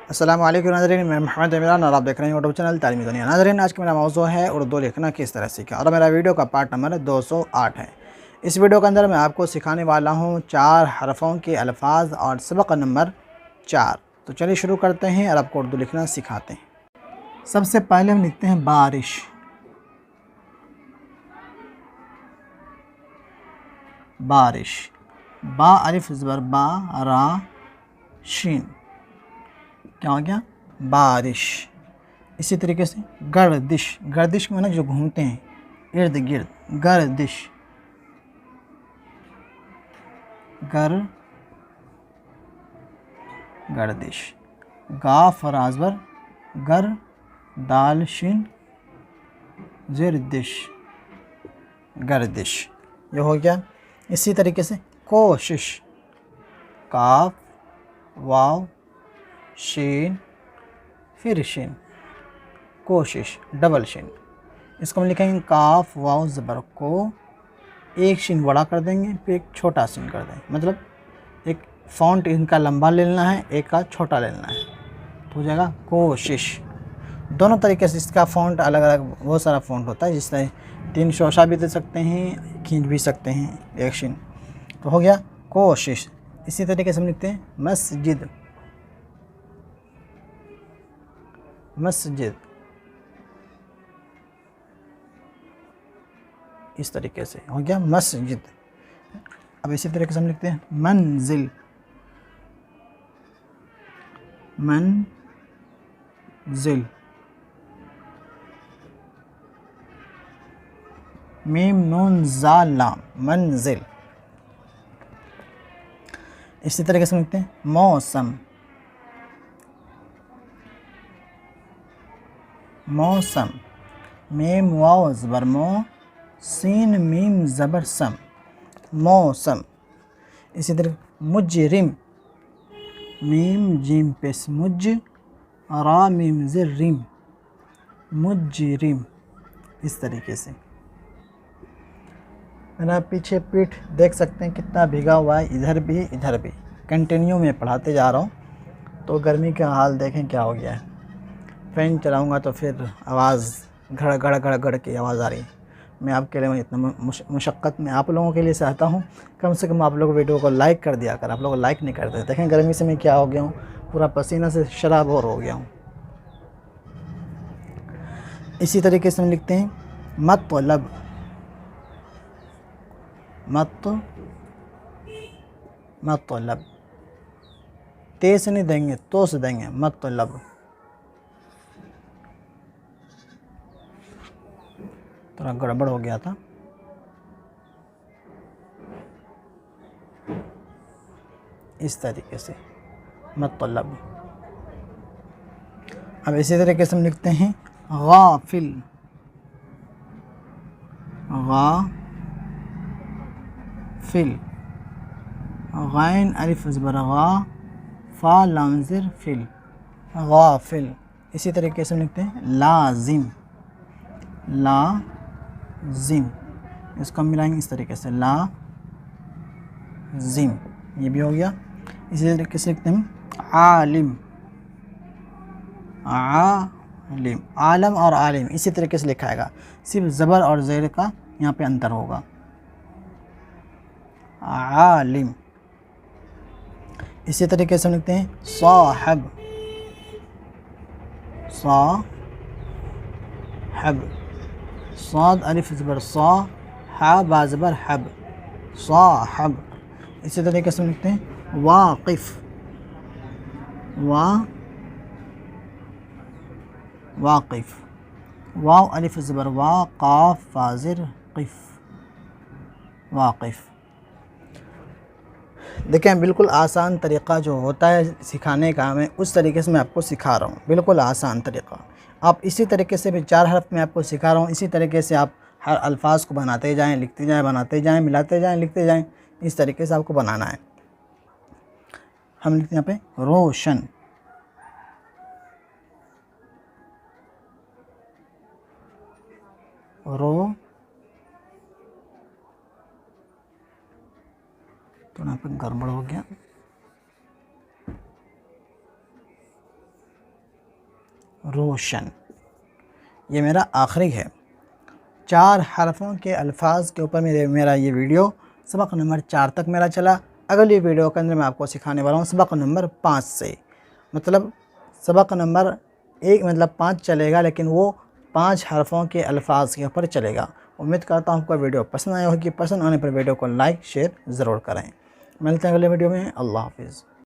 अस्सलाम वालेकुम नाज़रीन, मैं मोहम्मद इमरान और आप देख रहे हैं यूट्यूब चैनल तालीमी दुनिया। नाज़रीन, आज का मेरा मौज़ू है उर्दू लिखना किस तरह सीखें और मेरा वीडियो का पार्ट नंबर 208 है। इस वीडियो के अंदर मैं आपको सिखाने वाला हूँ 4 हरफ़ों के अल्फाज और सबक नंबर 4। तो चलिए शुरू करते हैं और आपको उर्दू लिखना सिखाते हैं। सबसे पहले हम लिखते हैं बारिश। बारिश, बा अलिफ ज़बर बा, रा शीन, क्या हो गया? बारिश। इसी तरीके से गर्दिश, गर्दिश में ना जो घूमते हैं इर्द गिर्द, गर्दिश, गर्दिश। गाफ और आज़बर, गर दाल शिन ज़िरदिश, गर्दिश। ये हो गया। इसी तरीके से कोशिश, काफ वाव शीन फिर शिन, कोशिश, डबल शिन। इसको हम लिखेंगे काफ वाव ज़बर को, एक शिन बड़ा कर देंगे फिर एक छोटा शिन कर देंगे, मतलब एक फ़ॉन्ट इनका लंबा लेना है, एक का छोटा लेना है, तो हो जाएगा कोशिश। दोनों तरीके से इसका फ़ॉन्ट अलग अलग बहुत सारा फ़ॉन्ट होता है, जिसमें 3 शोशा भी दे सकते हैं, खींच भी सकते हैं एक शिन, तो हो गया कोशिश। इसी तरीके से हम लिखते हैं मस्जिद, मस्जिद, इस तरीके से हो गया मस्जिद। अब इसी तरीके से हम लिखते हैं मंजिल, मंजिल, मीम नून जाल लाम, मंजिल। इसी तरीके से हम लिखते हैं मौसम, मौसम, मीम वाव ज़बर मो, सीन मीम ज़बर सम, मौसम। इसी तरह मुजरिम, मीम जीम पेश मुज, रा मीम ज़िर रिम, मुजरिम। इस तरीके से मेरा पीछे पीठ देख सकते हैं कितना भीगा हुआ है, इधर भी इधर भी। कंटिन्यू में पढ़ाते जा रहा हूँ, तो गर्मी का हाल देखें क्या हो गया है। फ़ैन चलाऊँगा तो फिर आवाज़ घड़ घड़ घड़ घड़ की आवाज़ आ रही है। मैं आपके लिए इतना मुशक्क़त में आप लोगों के लिए चाहता हूँ, कम से कम आप लोग वीडियो को लाइक कर दिया कर। आप लोग लाइक नहीं करते। देखें गर्मी से मैं क्या हो गया हूँ, पूरा पसीना से शराबोर हो गया हूँ। इसी तरीके से हम लिखते हैं मतलब, मतलब, तेज से नहीं देंगे, तो से देंगे, मतलब। थोड़ा गड़बड़ हो गया था। इस तरीके से मतलब। अब इसी तरीके से हम लिखते हैं गाफिल, गाफिल, गैन अलिफ ज़बर गा, फा लाम ज़िर फिल, गाफिल। इसी तरीके से हम लिखते हैं लाजिम, लाजिम। इसको हम मिलाएंगे इस तरीके से लाजिम, ये भी हो गया। इसी तरीके से लिखते हैं आलिम, आलिम, आलम और आलिम इसी तरीके से लिखाएगा, सिर्फ ज़बर और ज़ेर का यहाँ पे अंतर होगा। आलिम। इसी तरीके से हम लिखते हैं साहब, साहब, साद अलिफ ज़बर सा, हा बा ज़बर हब, साहब। इसी तरीके से हम लिखते हैं वाक़िफ़, वाक़िफ़, वाव अलिफ ज़बर वा, क़ाफ़ फ़ाज़िर क़िफ़, वाक़िफ़। देखें बिल्कुल आसान तरीक़ा जो होता है सिखाने का, मैं उस तरीके से मैं आपको सिखा रहा हूँ, बिल्कुल आसान तरीक़ा। आप इसी तरीके से भी 4 हरफ में आपको सिखा रहा हूँ, इसी तरीके से आप हर अल्फाज को बनाते जाएँ, लिखते जाएँ, बनाते जाएँ, मिलाते जाएँ, लिखते जाएँ। इस तरीके से आपको बनाना है। हम लिखते हैं यहाँ पे रोशन, रो, तो यहाँ पे गड़बड़ हो गया, रोशन। ये मेरा आखिरी है। 4 हरफों के अल्फाज के ऊपर मेरा ये वीडियो सबक नंबर 4 तक मेरा चला। अगली वीडियो के अंदर मैं आपको सिखाने वाला हूँ सबक नंबर 5 से, मतलब सबक नंबर 1 मतलब 5 चलेगा, लेकिन वो 5 हरफों के अल्फाज के ऊपर चलेगा। उम्मीद करता हूँ आपको वीडियो पसंद आया होगी। पसंद आने पर वीडियो को लाइक शेयर ज़रूर करें। मिलते हैं अगले वीडियो में। अल्लाह हाफिज़।